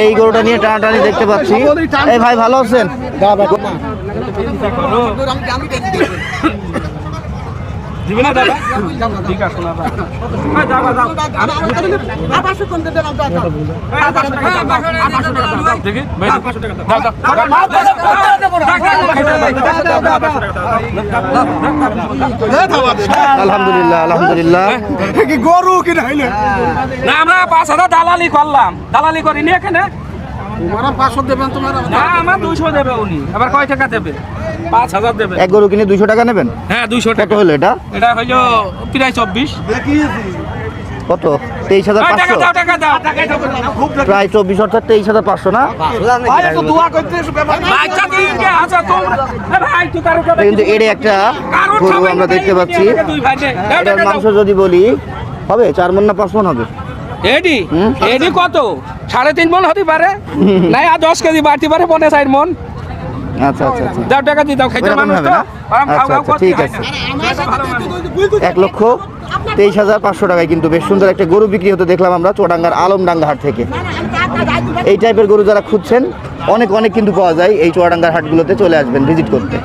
এই গরুটা নিয়ে টানাটানি দেখতে পাচ্ছি। এই ভাই ভালো আছেন? আলহামদুলিল্লাহ আলহামদুলিল্লাহ। গরু কিনা না আমরা 5,000 দালালি করলাম, দালালি করিনি এখানে। তোমার 500 দেবেন, তোমার না আমার 200 দেবে উনি। আবার কয় টাকা দেবে? 5,000 দেবে। এক গরু কিনে 200 টাকা নেবেন? হ্যাঁ 200 কত টাকা হলো এটা? এটা হলো প্রায় 24। কত? 23,500। টাকা দাও টাকা দাও টাকা দাও। প্রায় 24 অর্থাৎ 23,500 না? ভাই একটু দোয়া করতে আচ্ছা ঠিক আছে তোমরা ভাই তুই কারো কথা কিন্তু এর একটা গরু আমরা দেখতে পাচ্ছি। দুই ভাই দে এটার মাংস যদি বলি হবে 4 মণ না 5 মণ হবে? এডি এডি কত 3.5 মণ হতে পারে, নাই আর 10 কেজি বাড়তে পারে 5.5 মণ। আচ্ছা আচ্ছা আচ্ছা, দাও টাকা দি দাও খাইতে ওরকম মানুষ হবে তো না? আচ্ছা আচ্ছা ঠিক আছে। 1,23,500 টাকায় কিন্তু বেশ সুন্দর একটা গরু বিক্রি হতে দেখলাম আমরা চুয়াডাঙ্গার আলমডাঙ্গা হাট থেকে। এই টাইপের গরু যারা খুঁজছেন অনেক অনেক কিন্তু পাওয়া যায়, এই চুয়াডাঙ্গার হাটগুলোতে চলে আসবেন ভিজিট করতে।